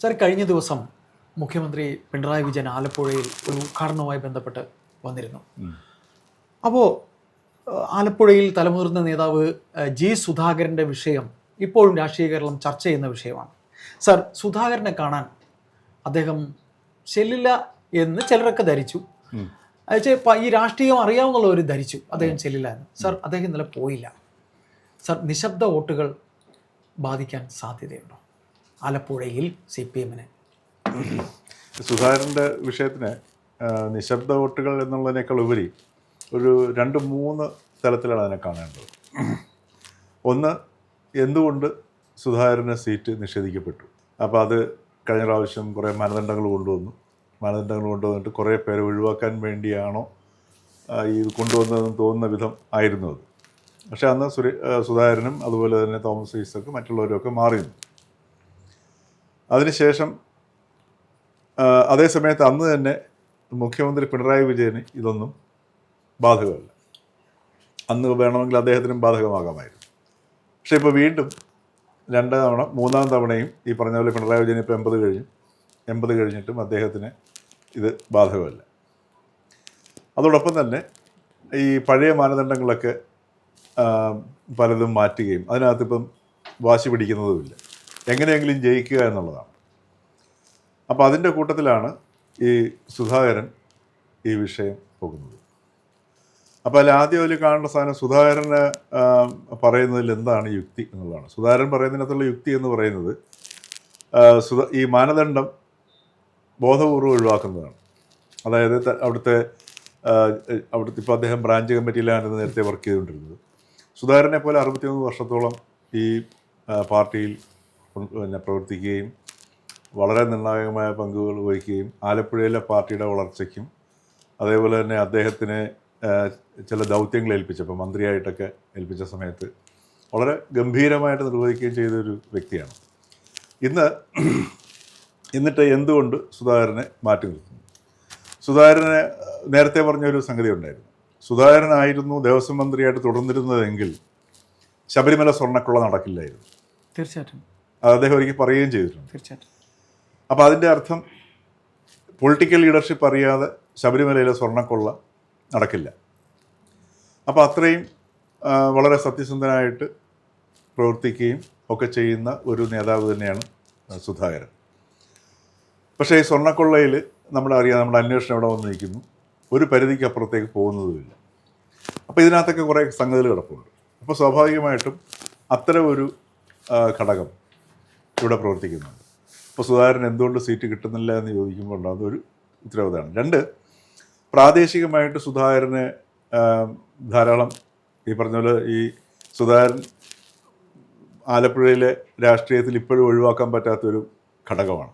Sir, കഴിഞ്ഞ ദിവസം മുഖ്യമന്ത്രി പിണറായി വിജയൻ ആലപ്പുഴയിൽ ഒരു ഉദ്ഘാടനവുമായി ബന്ധപ്പെട്ട് വന്നിരുന്നു. അപ്പോൾ ആലപ്പുഴയിൽ തലമുതിർന്ന നേതാവ് ജി സുധാകരൻ്റെ വിഷയം ഇപ്പോഴും രാഷ്ട്രീയ കേരളം ചർച്ച ചെയ്യുന്ന വിഷയമാണ്. സാർ, സുധാകരനെ കാണാൻ അദ്ദേഹം ചെല്ലില്ല എന്ന് ചിലരൊക്കെ ധരിച്ചു. ഈ രാഷ്ട്രീയം അറിയാവുന്നുള്ളവർ ധരിച്ചു അദ്ദേഹം ചെല്ലില്ല എന്ന്. സാർ, അദ്ദേഹം ഇന്നലെ പോയില്ല. സാർ, നിശബ്ദ വോട്ടുകൾ ബാധിക്കാൻ സാധ്യതയുണ്ടോ ആലപ്പുഴയിൽ CPM-നെ? സുധാകരൻ്റെ വിഷയത്തിന് നിശബ്ദ വോട്ടുകൾ എന്നുള്ളതിനേക്കാൾ ഉപരി ഒരു 2-3 തലത്തിലാണ് അതിനെ കാണേണ്ടത്. ഒന്ന്, എന്തുകൊണ്ട് സുധാകരന് സീറ്റ് നിഷേധിക്കപ്പെട്ടു? അപ്പോൾ അത് കഴിഞ്ഞ പ്രാവശ്യം കുറേ മാനദണ്ഡങ്ങൾ കൊണ്ടുവന്നിട്ട് കുറേ പേരെ ഒഴിവാക്കാൻ വേണ്ടിയാണോ ഇത് കൊണ്ടുവന്നതെന്ന് തോന്നുന്ന വിധം ആയിരുന്നു അത്. പക്ഷേ അന്ന് സുധാകരനും അതുപോലെ തന്നെ തോമസ് ഐസക്ക് മറ്റുള്ളവരൊക്കെ മാറിയിരുന്നു. അതിനുശേഷം അതേസമയത്ത് അന്ന് തന്നെ മുഖ്യമന്ത്രി പിണറായി വിജയന് ഇതൊന്നും ബാധകമല്ല. അന്ന് വേണമെങ്കിൽ അദ്ദേഹത്തിനും ബാധകമാകാമായിരുന്നു. പക്ഷേ ഇപ്പോൾ വീണ്ടും 2 തവണ 3-ാം തവണയും ഈ പറഞ്ഞ പോലെ പിണറായി വിജയൻ ഇപ്പോൾ 80 കഴിഞ്ഞിട്ടും അദ്ദേഹത്തിന് ഇത് ബാധകമല്ല. അതോടൊപ്പം തന്നെ ഈ പഴയ മാനദണ്ഡങ്ങളൊക്കെ പലതും മാറ്റുകയും അതിനകത്തിപ്പം വാശി പിടിക്കുന്നതുമില്ല, എങ്ങനെയെങ്കിലും ജയിക്കുക എന്നുള്ളതാണ്. അപ്പോൾ അതിൻ്റെ കൂട്ടത്തിലാണ് ഈ സുധാകരൻ ഈ വിഷയം പോകുന്നത്. അപ്പോൾ അതിൽ ആദ്യം അതിൽ കാണേണ്ട സാധനം സുധാകരന് പറയുന്നതിൽ എന്താണ് യുക്തി എന്നുള്ളതാണ്. സുധാകരൻ പറയുന്നതിനകത്തുള്ള യുക്തി എന്ന് പറയുന്നത് ഈ മാനദണ്ഡം ബോധപൂർവ്വം ഒഴിവാക്കുന്നതാണ്. അതായത് അവിടുത്തെ ഇപ്പോൾ അദ്ദേഹം ബ്രാഞ്ച് കമ്മിറ്റിയിലാണ് നേരത്തെ വർക്ക് ചെയ്തുകൊണ്ടിരുന്നത്. സുധാകരനെ പോലെ 61 വർഷത്തോളം ഈ പാർട്ടിയിൽ പ്രവർത്തിക്കുകയും വളരെ നിർണായകമായ പങ്കുകൾ വഹിക്കുകയും ആലപ്പുഴയിലെ പാർട്ടിയുടെ വളർച്ചയ്ക്കും അതേപോലെ തന്നെ അദ്ദേഹത്തിന് ചില ദൗത്യങ്ങൾ ഏൽപ്പിച്ചപ്പോൾ മന്ത്രിയായിട്ടൊക്കെ ഏൽപ്പിച്ച സമയത്ത് വളരെ ഗംഭീരമായിട്ട് നിർവഹിക്കുകയും ചെയ്തൊരു വ്യക്തിയാണ്. എന്നിട്ട് എന്തുകൊണ്ട് സുധാകരനെ മാറ്റി നിർത്തുന്നു? സുധാകരനെ നേരത്തെ പറഞ്ഞൊരു സംഗതി ഉണ്ടായിരുന്നു. സുധാകരനായിരുന്നു ദേവസ്വം മന്ത്രിയായിട്ട് തുടർന്നിരുന്നതെങ്കിൽ ശബരിമല സ്വർണ്ണക്കൊള്ള നടക്കില്ലായിരുന്നു. തീർച്ചയായിട്ടും അത് അദ്ദേഹം ഒരിക്കൽ പറയുകയും ചെയ്തിട്ടുണ്ട്. തീർച്ചയായിട്ടും. അപ്പോൾ അതിൻ്റെ അർത്ഥം പൊളിറ്റിക്കൽ ലീഡർഷിപ്പ് അറിയാതെ ശബരിമലയിലെ സ്വർണ്ണക്കൊള്ള നടക്കില്ല. അപ്പോൾ അത്രയും വളരെ സത്യസന്ധനായിട്ട് പ്രവർത്തിക്കുകയും ഒക്കെ ചെയ്യുന്ന ഒരു നേതാവ് തന്നെയാണ് സുധാകരൻ. പക്ഷേ ഈ സ്വർണ്ണക്കൊള്ളയിൽ നമ്മുടെ അന്വേഷണം എവിടെ വന്ന് നിൽക്കുന്നു, ഒരു പരിധിക്ക് അപ്പുറത്തേക്ക് പോകുന്നതുമില്ല. അപ്പോൾ ഇതിനകത്തൊക്കെ കുറേ സംഗതികൾ കിടപ്പുണ്ട്. അപ്പോൾ സ്വാഭാവികമായിട്ടും അത്തരം ഒരു ഘടകം ഇവിടെ പ്രവർത്തിക്കുന്നുണ്ട്. ഇപ്പോൾ സുധാകരൻ എന്തുകൊണ്ട് സീറ്റ് കിട്ടുന്നില്ല എന്ന് ചോദിക്കുമ്പോൾ ഉണ്ടാകുന്ന ഒരു ഉത്തരവാദിത്തമാണ്. 2, പ്രാദേശികമായിട്ട് സുധാകരനെ ധാരാളം ഈ പറഞ്ഞ പോലെ ഈ സുധാകരൻ ആലപ്പുഴയിലെ രാഷ്ട്രീയത്തിൽ ഇപ്പോഴും ഒഴിവാക്കാൻ പറ്റാത്തൊരു ഘടകമാണ്.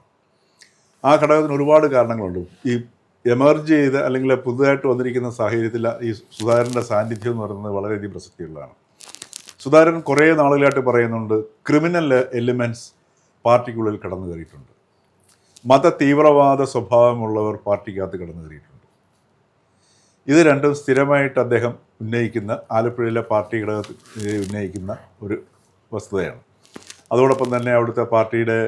ആ ഘടകത്തിന് ഒരുപാട് കാരണങ്ങളുണ്ട്. ഈ എമർജ് ചെയ്ത് അല്ലെങ്കിൽ പുതുതായിട്ട് വന്നിരിക്കുന്ന സാഹചര്യത്തിൽ ഈ സുധാകരൻ്റെ സാന്നിധ്യം എന്ന് പറയുന്നത് വളരെയധികം പ്രസക്തിയുള്ളതാണ്. സുധാകരൻ കുറേ നാളുകളായിട്ട് പറയുന്നുണ്ട് ക്രിമിനൽ എലിമെൻറ്റ്സ് പാർട്ടിക്കുള്ളിൽ കടന്നു കയറിയിട്ടുണ്ട്, മത തീവ്രവാദ സ്വഭാവമുള്ളവർ പാർട്ടിക്കകത്ത് കടന്നു കയറിയിട്ടുണ്ട്. ഇത് രണ്ടും സ്ഥിരമായിട്ട് അദ്ദേഹം ഉന്നയിക്കുന്ന ആലപ്പുഴയിലെ പാർട്ടി ഘടകത്തിൽ ഉന്നയിക്കുന്ന ഒരു വസ്തുതയാണ്. അതോടൊപ്പം തന്നെ അവിടുത്തെ പാർട്ടിയുടെ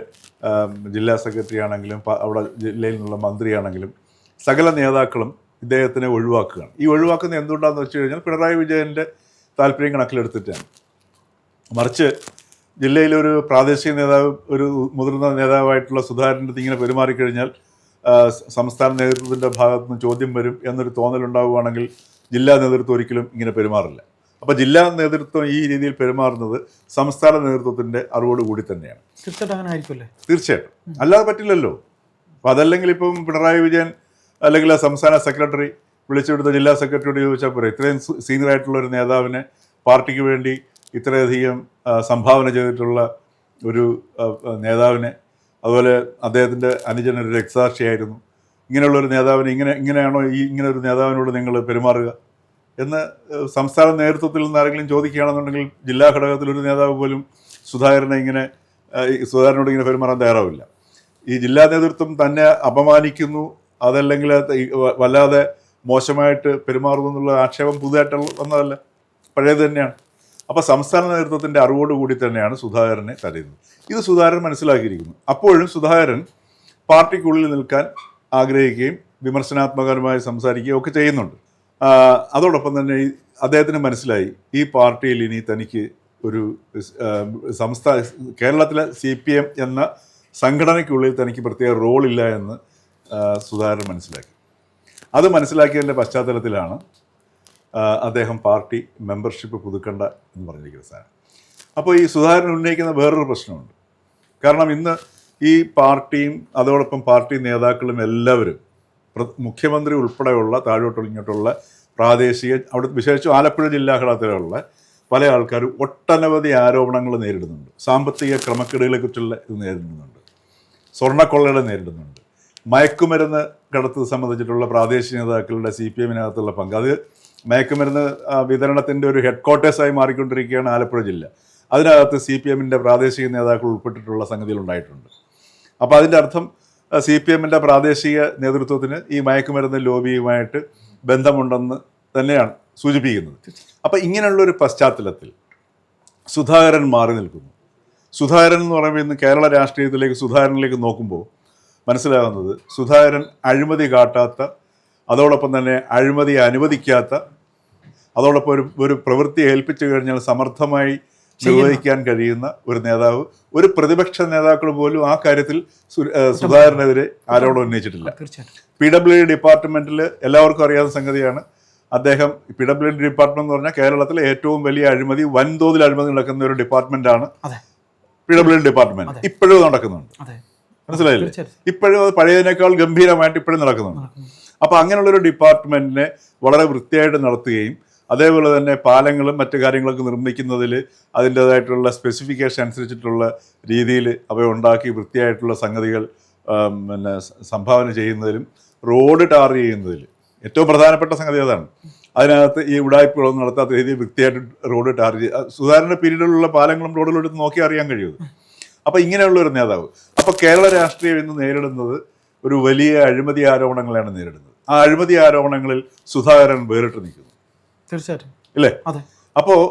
ജില്ലാ സെക്രട്ടറി ആണെങ്കിലും അവിടെ ജില്ലയിൽ നിന്നുള്ള മന്ത്രിയാണെങ്കിലും സകല നേതാക്കളും ഇദ്ദേഹത്തിനെ ഒഴിവാക്കുകയാണ്. ഈ ഒഴിവാക്കുന്നത് എന്തുകൊണ്ടാണെന്ന് വെച്ച് കഴിഞ്ഞാൽ പിണറായി വിജയൻ്റെ താല്പര്യം കണക്കിലെടുത്തിട്ടാണ്. മറിച്ച് ജില്ലയിലൊരു പ്രാദേശിക നേതാവ്, ഒരു മുതിർന്ന നേതാവായിട്ടുള്ള സുധാകരൻ്റെ അടുത്ത് ഇങ്ങനെ പെരുമാറിക്കഴിഞ്ഞാൽ സംസ്ഥാന നേതൃത്വത്തിൻ്റെ ഭാഗത്തു നിന്ന് ചോദ്യം വരും എന്നൊരു തോന്നലുണ്ടാവുകയാണെങ്കിൽ ജില്ലാ നേതൃത്വം ഒരിക്കലും ഇങ്ങനെ പെരുമാറില്ല. അപ്പോൾ ജില്ലാ നേതൃത്വം ഈ രീതിയിൽ പെരുമാറുന്നത് സംസ്ഥാന നേതൃത്വത്തിൻ്റെ അറിവോടുകൂടി തന്നെയാണ്. തീർച്ചയായിട്ടും അങ്ങനെ ആയിരിക്കുമല്ലേ? തീർച്ചയായിട്ടും, അല്ലാതെ പറ്റില്ലല്ലോ. അപ്പോൾ അതല്ലെങ്കിൽ ഇപ്പം പിണറായി വിജയൻ അല്ലെങ്കിൽ സംസ്ഥാന സെക്രട്ടറി വിളിച്ചുവിടുത്ത ജില്ലാ സെക്രട്ടറിയോട് ചോദിച്ചാൽ പോരെ, ഇത്രയും സീനിയറായിട്ടുള്ള ഒരു നേതാവിനെ, പാർട്ടിക്ക് വേണ്ടി ഇത്രയധികം സംഭാവന ചെയ്തിട്ടുള്ള ഒരു നേതാവിനെ, അതുപോലെ അദ്ദേഹത്തിൻ്റെ അനുജൻ ഒരു രക്തസാക്ഷിയായിരുന്നു, ഇങ്ങനെയുള്ളൊരു നേതാവിനെ ഇങ്ങനെയാണോ ഇങ്ങനെ ഒരു നേതാവിനോട് നിങ്ങൾ പെരുമാറുക എന്ന് സംസ്ഥാന നേതൃത്വത്തിൽ നിന്ന് ആരെങ്കിലും ചോദിക്കുകയാണെന്നുണ്ടെങ്കിൽ ജില്ലാ ഘടകത്തിലൊരു നേതാവ് പോലും സുധാകരനോട് ഇങ്ങനെ പെരുമാറാൻ തയ്യാറാവില്ല. ഈ ജില്ലാ നേതൃത്വം തന്നെ അപമാനിക്കുന്നു, അതല്ലെങ്കിൽ വല്ലാതെ മോശമായിട്ട് പെരുമാറുന്നു എന്നുള്ള ആക്ഷേപം പുതുതായിട്ട് വന്നതല്ല, പഴയത് തന്നെയാണ്. അപ്പോൾ സംസ്ഥാന നേതൃത്വത്തിൻ്റെ അറിവോടുകൂടി തന്നെയാണ് സുധാകരനെ തടയുന്നത്. ഇത് സുധാകരൻ മനസ്സിലാക്കിയിരിക്കുന്നു. അപ്പോഴും സുധാകരൻ പാർട്ടിക്കുള്ളിൽ നിൽക്കാൻ ആഗ്രഹിക്കുകയും വിമർശനാത്മകമായി സംസാരിക്കുകയും ഒക്കെ ചെയ്യുന്നുണ്ട്. അതോടൊപ്പം തന്നെ അദ്ദേഹത്തിന് മനസ്സിലായി ഈ പാർട്ടിയിൽ ഇനി തനിക്ക് ഒരു കേരളത്തിലെ CPM എന്ന സംഘടനയ്ക്കുള്ളിൽ തനിക്ക് പ്രത്യേക റോളില്ല എന്ന് സുധാകരൻ മനസ്സിലാക്കി. അത് മനസ്സിലാക്കിയതിൻ്റെ പശ്ചാത്തലത്തിലാണ് അദ്ദേഹം പാർട്ടി മെമ്പർഷിപ്പ് പുതുക്കണ്ട എന്ന് പറഞ്ഞിരിക്കുന്ന സാധനം. അപ്പോൾ ഈ സുധാകരൻ ഉന്നയിക്കുന്ന വേറൊരു പ്രശ്നമുണ്ട്. കാരണം ഇന്ന് ഈ പാർട്ടിയും അതോടൊപ്പം പാർട്ടി നേതാക്കളും എല്ലാവരും മുഖ്യമന്ത്രി ഉൾപ്പെടെയുള്ള താഴോട്ടിങ്ങോട്ടുള്ള പ്രാദേശിക അവിടെ വിശേഷിച്ചും ആലപ്പുഴ ജില്ലാ ഘടകത്തിലുള്ള പല ആൾക്കാരും ഒട്ടനവധി ആരോപണങ്ങൾ നേരിടുന്നുണ്ട്. സാമ്പത്തിക ക്രമക്കേടുകളെക്കുറിച്ചുള്ള ഇത് നേരിടുന്നുണ്ട്, സ്വർണ്ണക്കൊള്ളകളെ നേരിടുന്നുണ്ട്, മയക്കുമരുന്ന് കടത്ത് സംബന്ധിച്ചിട്ടുള്ള പ്രാദേശിക നേതാക്കളുടെ CPM-നകത്തുള്ള പങ്ക്. അത് മയക്കുമരുന്ന് വിതരണത്തിൻ്റെ ഒരു ഹെഡ് ക്വാർട്ടേഴ്സായി മാറിക്കൊണ്ടിരിക്കുകയാണ് ആലപ്പുഴ ജില്ല. അതിനകത്ത് CPM-ൻ്റെ പ്രാദേശിക നേതാക്കൾ ഉൾപ്പെട്ടിട്ടുള്ള സംഗതികളുണ്ടായിട്ടുണ്ട്. അപ്പോൾ അതിൻ്റെ അർത്ഥം CPM-ൻ്റെ പ്രാദേശിക നേതൃത്വത്തിന് ഈ മയക്കുമരുന്ന് ലോബിയുമായിട്ട് ബന്ധമുണ്ടെന്ന് തന്നെയാണ് സൂചിപ്പിക്കുന്നത്. അപ്പോൾ ഇങ്ങനെയുള്ളൊരു പശ്ചാത്തലത്തിൽ സുധാകരൻ മാറി നിൽക്കുന്നു. സുധാകരൻ എന്ന് പറയുമ്പോൾ ഇന്ന് കേരള രാഷ്ട്രീയത്തിലേക്ക് സുധാകരനിലേക്ക് നോക്കുമ്പോൾ മനസ്സിലാകുന്നത് സുധാകരൻ അഴിമതി കാട്ടാത്ത, അതോടൊപ്പം തന്നെ അഴിമതി അനുവദിക്കാത്ത, അതോടൊപ്പം ഒരു പ്രവൃത്തി ഏൽപ്പിച്ചു കഴിഞ്ഞാൽ സമർത്ഥമായി നിർവഹിക്കാൻ കഴിയുന്ന ഒരു നേതാവ്. ഒരു പ്രതിപക്ഷ നേതാക്കൾ പോലും ആ കാര്യത്തിൽ സുധാകരനെതിരെ ആരോടും ഉന്നയിച്ചിട്ടില്ല. PWD ഡിപ്പാർട്ട്മെന്റിൽ എല്ലാവർക്കും അറിയാവുന്ന സംഗതിയാണ്. അദ്ദേഹം PWD ഡിപ്പാർട്ട്മെന്റ് എന്ന് പറഞ്ഞാൽ കേരളത്തിലെ ഏറ്റവും വലിയ അഴിമതി, വൻതോതിൽ അഴിമതി നടക്കുന്ന ഒരു ഡിപ്പാർട്ട്മെന്റാണ് PWD ഡിപ്പാർട്ട്മെന്റ്. ഇപ്പോഴും നടക്കുന്നുണ്ട്, മനസ്സിലായില്ലേ? ഇപ്പോഴും അത് പഴയതിനേക്കാൾ ഗംഭീരമായിട്ട് ഇപ്പോഴും നടക്കുന്നുണ്ട്. അപ്പോൾ അങ്ങനെയുള്ളൊരു ഡിപ്പാർട്ട്മെന്റിനെ വളരെ വൃത്തിയായിട്ട് നടത്തുകയും അതേപോലെ തന്നെ പാലങ്ങളും മറ്റു കാര്യങ്ങളൊക്കെ നിർമ്മിക്കുന്നതിൽ അതിൻ്റേതായിട്ടുള്ള സ്പെസിഫിക്കേഷൻ അനുസരിച്ചിട്ടുള്ള രീതിയിൽ അവ ഉണ്ടാക്കി വൃത്തിയായിട്ടുള്ള സംഗതികൾ പിന്നെ സംഭാവന ചെയ്യുന്നതിലും റോഡ് ടാർ ചെയ്യുന്നതിൽ ഏറ്റവും പ്രധാനപ്പെട്ട സംഗതി അതാണ്. അതിനകത്ത് ഈ ഉടായ്പകളൊന്നും നടത്താത്ത രീതിയിൽ വൃത്തിയായിട്ട് റോഡ് ടാർ ചെയ്യുക. സുധാകരൻ്റെ പീരീഡിലുള്ള പാലങ്ങളും റോഡുകളും എടുത്ത് നോക്കി അറിയാൻ കഴിയും. അപ്പോൾ ഇങ്ങനെയുള്ളൊരു നേതാവ്. അപ്പോൾ കേരള രാഷ്ട്രീയം ഇന്ന് നേരിടുന്നത് ഒരു വലിയ അഴിമതി ആരോപണങ്ങളാണ് നേരിടുന്നത്. ആ അഴിമതി ആരോപണങ്ങളിൽ സുധാകരൻ വേറിട്ട് നിൽക്കുന്നു. തീർച്ചയായിട്ടും ഇല്ലേ? അപ്പോൾ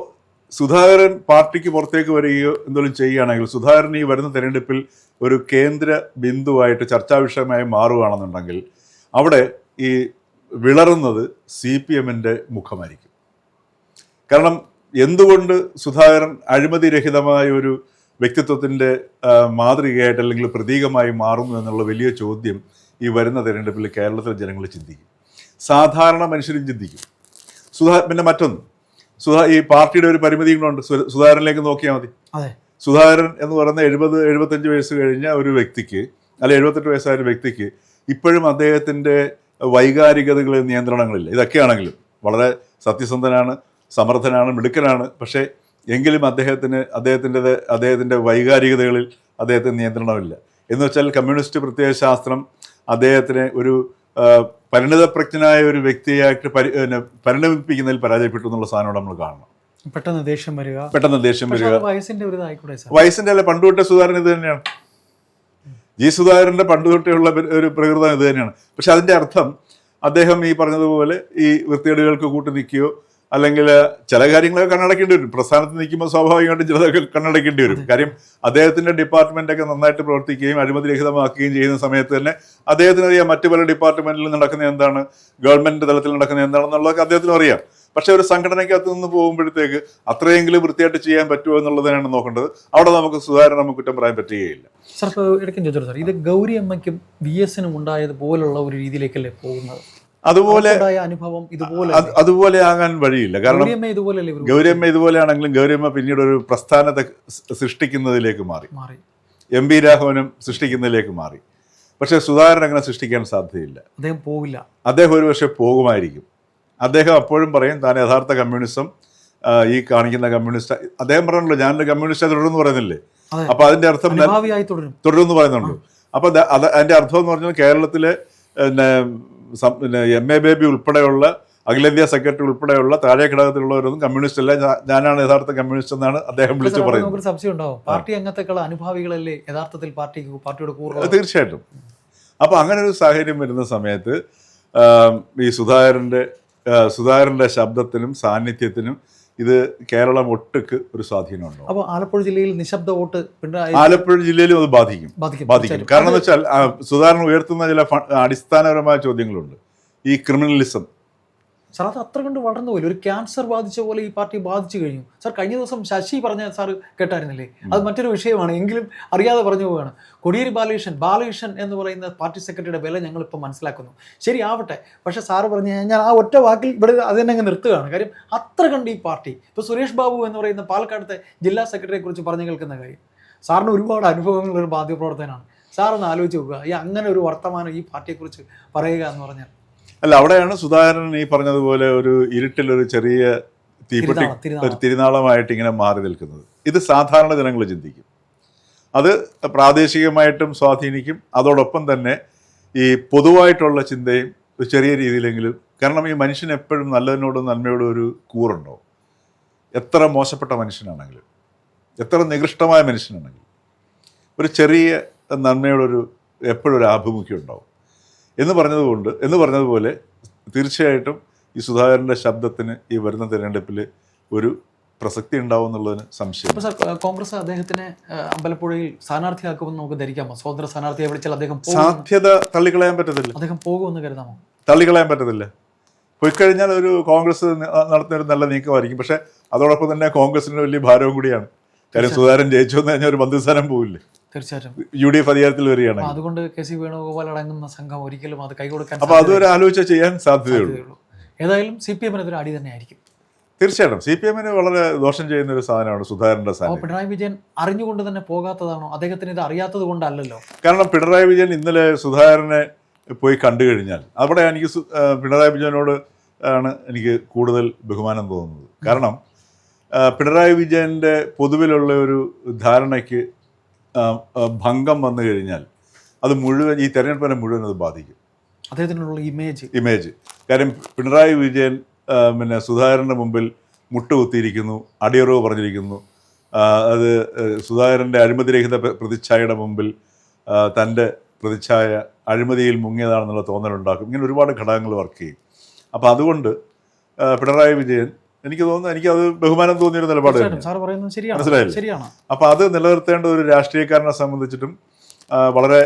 സുധാകരൻ പാർട്ടിക്ക് പുറത്തേക്ക് വരികയോ എന്തെങ്കിലും ചെയ്യുകയാണെങ്കിൽ സുധാകരൻ ഈ വരുന്ന തെരഞ്ഞെടുപ്പിൽ ഒരു കേന്ദ്ര ബിന്ദുവായിട്ട് ചർച്ചാ വിഷയമായി മാറുകയാണെന്നുണ്ടെങ്കിൽ അവിടെ ഈ വിളറുന്നത് CPM-ൻ്റെ മുഖമായിരിക്കും. കാരണം എന്തുകൊണ്ട് സുധാകരൻ അഴിമതിരഹിതമായ ഒരു വ്യക്തിത്വത്തിൻ്റെ മാതൃകയായിട്ട് അല്ലെങ്കിൽ പ്രതീകമായി മാറുന്നു എന്നുള്ള വലിയ ചോദ്യം ഈ വരുന്ന തെരഞ്ഞെടുപ്പിൽ കേരളത്തിലെ ജനങ്ങൾ ചിന്തിക്കും, സാധാരണ മനുഷ്യരും ചിന്തിക്കും. പിന്നെ മറ്റൊന്ന്, ഈ പാർട്ടിയുടെ ഒരു പരിമിതികളുണ്ട്. സുധാകരനിലേക്ക് നോക്കിയാൽ മതി. സുധാകരൻ എന്ന് പറയുന്ന 70-75 വയസ്സ് കഴിഞ്ഞ ഒരു വ്യക്തിക്ക്, അല്ല 78 വയസ്സായ ഒരു വ്യക്തിക്ക് ഇപ്പോഴും അദ്ദേഹത്തിൻ്റെ വൈകാരികതകളിൽ നിയന്ത്രണങ്ങളില്ല. ഇതൊക്കെയാണെങ്കിലും വളരെ സത്യസന്ധനാണ്, സമർത്ഥനാണ്, മിടുക്കനാണ്. പക്ഷേ എങ്കിലും അദ്ദേഹത്തിൻ്റെ വൈകാരികതകളിൽ അദ്ദേഹത്തിന് നിയന്ത്രണമില്ല. എന്ന് വെച്ചാൽ കമ്മ്യൂണിസ്റ്റ് പ്രത്യയശാസ്ത്രം അദ്ദേഹത്തിനെ ഒരു പരിണിതപ്രജ്ഞനായ ഒരു വ്യക്തിയായിട്ട് പരിണമിപ്പിക്കുന്നതിൽ പരാജയപ്പെട്ടു എന്നുള്ള സാധനം നമ്മൾ കാണണം. പെട്ടെന്ന് ദേഷ്യം വരിക. വയസ്സിന്റെ അല്ല, പണ്ടുതൊട്ടേ സുധാകരൻ ഇത് തന്നെയാണ്. സുധാകരന്റെ പണ്ടുതൊട്ടേയുള്ള ഒരു പ്രകൃതം ഇത് തന്നെയാണ്. പക്ഷെ അതിന്റെ അർത്ഥം അദ്ദേഹം ഈ പറഞ്ഞതുപോലെ ഈ വൃത്തികേടുകൾക്ക് കൂട്ടി നിൽക്കുകയോ അല്ലെങ്കിൽ ചില കാര്യങ്ങളൊക്കെ കണ്ണടക്കേണ്ടി വരും. പ്രസ്ഥാനത്ത് നിൽക്കുമ്പോൾ സ്വാഭാവികമായിട്ടും ചിലതൊക്കെ കണ്ണടക്കേണ്ടി വരും. കാര്യം അദ്ദേഹത്തിന്റെ ഡിപ്പാർട്ട്മെന്റൊക്കെ നന്നായിട്ട് പ്രവർത്തിക്കുകയും അഴിമതിരഹിതമാക്കുകയും ചെയ്യുന്ന സമയത്ത് തന്നെ അദ്ദേഹത്തിന് അറിയാം മറ്റു പല ഡിപ്പാർട്ട്മെന്റിൽ നടക്കുന്ന എന്താണ്, ഗവൺമെന്റ് തലത്തിൽ നടക്കുന്ന എന്താണെന്നുള്ളതൊക്കെ അദ്ദേഹത്തിനും അറിയാം. പക്ഷെ ഒരു സംഘടനയ്ക്കകത്ത് നിന്ന് പോകുമ്പോഴത്തേക്ക് അത്രയെങ്കിലും വൃത്തിയായിട്ട് ചെയ്യാൻ പറ്റുമോ എന്നുള്ളതിനാണ് നോക്കേണ്ടത്. അവിടെ നമുക്ക് സുധാകരൻ നമുക്ക് കുറ്റം പറയാൻ പറ്റുകയില്ല. സാർ, ഇപ്പോൾ ഇടയ്ക്കും ചോദിച്ചോളൂ സാർ, ഇത് ഗൗരി അമ്മയ്ക്കും VS-നും ഉണ്ടായതുപോലുള്ള ഒരു രീതിയിലേക്കല്ലേ പോകുന്നത്? അതുപോലെ അനുഭവം അതുപോലെ ആകാൻ വഴിയില്ല. കാരണം ഗൗരിയമ്മ ഇതുപോലെയാണെങ്കിലും ഗൗരിയമ്മ പിന്നീട് ഒരു പ്രസ്ഥാനത്തെ സൃഷ്ടിക്കുന്നതിലേക്ക് മാറി, MP രാഘവനും സൃഷ്ടിക്കുന്നതിലേക്ക് മാറി. പക്ഷെ സുധാകരൻ അങ്ങനെ സൃഷ്ടിക്കാൻ സാധ്യതയില്ല. അദ്ദേഹം ഒരു പക്ഷെ പോകുമായിരിക്കും. അദ്ദേഹം അപ്പോഴും പറയും താൻ യഥാർത്ഥ കമ്മ്യൂണിസം, ഈ കാണിക്കുന്ന കമ്മ്യൂണിസ്റ്റ്. അദ്ദേഹം പറഞ്ഞല്ലോ ഞാനൊരു കമ്മ്യൂണിസ്റ്റ് തുടരുമെന്ന് പറയുന്നില്ലേ. അപ്പൊ അതിന്റെ അർത്ഥം തുടരുമെന്ന് പറയുന്നുണ്ട്. അപ്പൊ അതിന്റെ അർത്ഥം എന്ന് പറഞ്ഞാൽ കേരളത്തിലെ പിന്നെ MA ബേബി ഉൾപ്പെടെയുള്ള അഖിലേന്ത്യാ സെക്രട്ടറി ഉൾപ്പെടെയുള്ള താഴെ ഘടകത്തിലുള്ളവരൊന്നും കമ്മ്യൂണിസ്റ്റ് അല്ല, ഞാനാണ് യഥാർത്ഥ കമ്മ്യൂണിസ്റ്റ് എന്നാണ് അദ്ദേഹം വിളിച്ചു പറയുന്നത്. തീർച്ചയായിട്ടും. അപ്പൊ അങ്ങനെ ഒരു സാഹചര്യം വരുന്ന സമയത്ത് ഈ സുധാകരന്റെ ശബ്ദത്തിനും സാന്നിധ്യത്തിനും ഇത് കേരളം ഒട്ടുക്ക് ഒരു സ്വാധീനമുണ്ടോ? അപ്പോൾ ആലപ്പുഴ ജില്ലയിൽ നിശബ്ദ വോട്ട് പിണറായി ആലപ്പുഴ ജില്ലയിലും അത് ബാധിക്കും. കാരണം എന്ന് വെച്ചാൽ സുധാകരൻ ഉയർത്തുന്ന ചില അടിസ്ഥാനപരമായ ചോദ്യങ്ങളുണ്ട്. ഈ ക്രിമിനലിസം സാർ അത് അത്ര കണ്ട് വളർന്നു പോയില്ല. ഒരു ക്യാൻസർ ബാധിച്ച പോലെ ഈ പാർട്ടി ബാധിച്ചു കഴിഞ്ഞു. സാർ കഴിഞ്ഞ ദിവസം ശശി പറഞ്ഞ സാർ കേട്ടായിരുന്നില്ലേ? അത് മറ്റൊരു വിഷയമാണ്, എങ്കിലും അറിയാതെ പറഞ്ഞു പോവുകയാണ്. കോടിയേരി ബാലകൃഷ്ണൻ എന്ന് പറയുന്ന പാർട്ടി സെക്രട്ടറിയുടെ വില ഞങ്ങളിപ്പോൾ മനസ്സിലാക്കുന്നു. ശരി ആവട്ടെ, പക്ഷേ സാറ് പറഞ്ഞ് ഞാൻ ആ ഒറ്റ വാക്കിൽ ഇവിടെ അത് തന്നെ അങ്ങ് നിർത്തുകയാണ്. കാര്യം അത്ര കണ്ട് ഈ പാർട്ടി ഇപ്പോൾ സുരേഷ് ബാബു എന്ന് പറയുന്ന പാലക്കാടത്തെ ജില്ലാ സെക്രട്ടറിയെ കുറിച്ച് പറഞ്ഞു കേൾക്കുന്ന കാര്യം, സാറിന് ഒരുപാട് അനുഭവങ്ങളുള്ളൊരു മാധ്യമപ്രവർത്തകനാണ്. സാറൊന്ന് ആലോചിച്ച് നോക്കുക, ഈ അങ്ങനെ ഒരു വർത്തമാനം ഈ പാർട്ടിയെക്കുറിച്ച് പറയുക എന്ന് പറഞ്ഞാൽ. അല്ല, അവിടെയാണ് സുധാകരൻ ഈ പറഞ്ഞതുപോലെ ഒരു ഇരുട്ടിലൊരു ചെറിയ തീപ്പെട്ടി ഒരു തിരുനാളമായിട്ട് ഇങ്ങനെ മാറി നിൽക്കുന്നത്. ഇത് സാധാരണ ജനങ്ങൾ ചിന്തിക്കും, അത് പ്രാദേശികമായിട്ടും സ്വാധീനിക്കും. അതോടൊപ്പം തന്നെ ഈ പൊതുവായിട്ടുള്ള ചിന്തയും ഒരു ചെറിയ രീതിയിലെങ്കിലും, കാരണം ഈ മനുഷ്യന് എപ്പോഴും നല്ലതിനോടും നന്മയോടും ഒരു കൂറുണ്ടോ? എത്ര മോശപ്പെട്ട മനുഷ്യനാണെങ്കിലും, എത്ര നികൃഷ്ടമായ മനുഷ്യനാണെങ്കിലും ഒരു ചെറിയ നന്മയോടൊരു എപ്പോഴും ഒരു ആഭിമുഖ്യം ഉണ്ടാവും എന്ന് പറഞ്ഞതുപോലെ തീർച്ചയായിട്ടും ഈ സുധാകരൻ്റെ ശബ്ദത്തിന് ഈ വരുന്ന തിരഞ്ഞെടുപ്പിൽ ഒരു പ്രസക്തി ഉണ്ടാവും എന്നുള്ളതിന് സംശയം. അപ്പോൾ സാർ, കോൺഗ്രസ് അദ്ദേഹത്തിനെ അമ്പലപ്പുഴയിൽ സ്ഥാനാർത്ഥിയാക്കുമെന്ന് നമുക്ക് ധരിക്കാമോ? സ്വതന്ത്ര സ്ഥാനാർത്ഥിയെ വിളിച്ചാൽ അദ്ദേഹം സാധ്യത തള്ളിക്കളയാൻ പറ്റത്തില്ല. അദ്ദേഹം പോകുമെന്ന് കരുതാമോ? തള്ളിക്കളയാൻ പറ്റത്തില്ല. പോയിക്കഴിഞ്ഞാൽ ഒരു കോൺഗ്രസ് നടത്തുന്ന ഒരു നല്ല നീക്കമായിരിക്കും. പക്ഷേ അതോടൊപ്പം തന്നെ കോൺഗ്രസിന് വലിയ ഭാരവും കൂടിയാണ്. കാര്യം സുധാകരൻ ജയിച്ചു എന്ന് കഴിഞ്ഞാൽ ഒരു മന്ത്രിസ്ഥാനം പോവില്ലേ? തീർച്ചയായിട്ടും UDF അധികാരത്തിൽ വരികയാണ്. അതുകൊണ്ട് KC വേണുഗോപാൽ അടങ്ങുന്ന സംഘം ഒരിക്കലും അത് കൈകൊടുക്കാൻ, അപ്പോൾ അതൊരു ആലോചിച്ച് ചെയ്യാൻ സാധ്യതയുള്ളൂ. ഏതായാലും CPM ഒരു അടി തന്നെ ആയിരിക്കും. തീർച്ചയായിട്ടും CPM വളരെ ദോഷം ചെയ്യുന്ന ഒരു സാധനമാണ് സുധാകരൻ്റെ സാധനം. പിണറായി വിജയൻ അറിഞ്ഞുകൊണ്ട് തന്നെ പോകാത്തതാണോ? അദ്ദേഹത്തിന് ഇത് അറിയാത്തത് കൊണ്ടല്ലോ. കാരണം പിണറായി വിജയൻ ഇന്നലെ സുധാകരനെ പോയി കണ്ടു കഴിഞ്ഞാൽ അവിടെ എനിക്ക് പിണറായി വിജയനോട് ആണ് എനിക്ക് കൂടുതൽ ബഹുമാനം തോന്നുന്നത്. കാരണം പിണറായി വിജയൻ്റെ പൊതുവിലുള്ള ഒരു ധാരണയ്ക്ക് ഭംഗം വന്നു കഴിഞ്ഞാൽ അത് മുഴുവൻ ഈ തെരഞ്ഞെടുപ്പിനെ മുഴുവൻ അത് ബാധിക്കും. അദ്ദേഹത്തിനുള്ള ഇമേജ്. കാര്യം പിണറായി വിജയൻ പിന്നെ സുധാകരൻ്റെ മുമ്പിൽ മുട്ടുകുത്തിയിരിക്കുന്നു, അടിയറവ് പറഞ്ഞിരിക്കുന്നു. അത് സുധാകരൻ്റെ അഴിമതിരഹിത പ്രതിച്ഛായയുടെ മുമ്പിൽ തൻ്റെ പ്രതിച്ഛായ അഴിമതിയിൽ മുങ്ങിയതാണെന്നുള്ള തോന്നലുണ്ടാക്കും. ഇങ്ങനെ ഒരുപാട് ഘടകങ്ങൾ വർക്ക് ചെയ്യും. അപ്പോൾ അതുകൊണ്ട് പിണറായി വിജയൻ എനിക്ക് തോന്നുന്നു, എനിക്കത് ബഹുമാനം തോന്നിയൊരു നിലപാട് മനസ്സിലായില്ലേ? അപ്പോൾ അത് നിലനിർത്തേണ്ട ഒരു രാഷ്ട്രീയക്കാരനെ സംബന്ധിച്ചിട്ടും വളരെ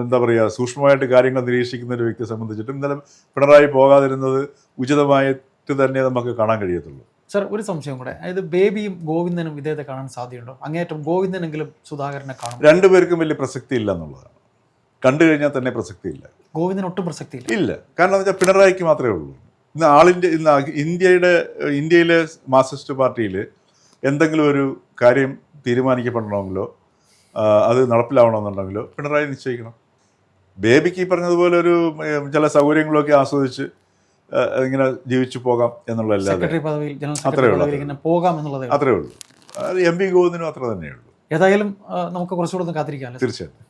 എന്താ പറയുക, സൂക്ഷ്മമായിട്ട് കാര്യങ്ങൾ നിരീക്ഷിക്കുന്ന ഒരു വ്യക്തിയെ സംബന്ധിച്ചിട്ടും ഇന്നലെ പിണറായി പോകാതിരുന്നത് ഉചിതമായിട്ട് തന്നെ നമുക്ക് കാണാൻ കഴിയത്തുള്ളൂ. സാർ, ഒരു സംശയം കൂടെ, അതായത് ബേബിയും ഗോവിന്ദനും ഇദ്ദേഹത്തെ കാണാൻ സാധ്യതയുണ്ടോ? അങ്ങേറ്റം ഗോവിന്ദനെങ്കിലും സുധാകരനെ കാണും. രണ്ടുപേർക്കും വലിയ പ്രസക്തി ഇല്ല എന്നുള്ളതാണ്. കണ്ടു കഴിഞ്ഞാൽ തന്നെ പ്രസക്തി ഇല്ല. ഗോവിന്ദന് ഒട്ടും പ്രസക്തി ഇല്ല. കാരണം എന്ന് വെച്ചാൽ പിണറായിക്ക് മാത്രമേ ഉള്ളൂ. ഇന്ന് ഇന്ത്യയിലെ മാർക്സിസ്റ്റ് പാർട്ടിയിൽ എന്തെങ്കിലും ഒരു കാര്യം തീരുമാനിക്കപ്പെടണമെങ്കിലോ അത് നടപ്പിലാവണമെന്നുണ്ടെങ്കിലോ പിണറായി നിശ്ചയിക്കണം. ബേബിക്ക് ഈ പറഞ്ഞതുപോലെ ഒരു ചില സൗകര്യങ്ങളൊക്കെ ആസ്വദിച്ച് ഇങ്ങനെ ജീവിച്ചു പോകാം എന്നുള്ളതല്ലാതെ അത്രേ ഉള്ളൂ. MP ഗോവിന്ദനും അത്ര തന്നെയുള്ളൂ. ഏതായാലും നമുക്ക് കുറച്ചുകൂടെ ഒന്ന് കാത്തിരിക്കാം. തീർച്ചയായിട്ടും.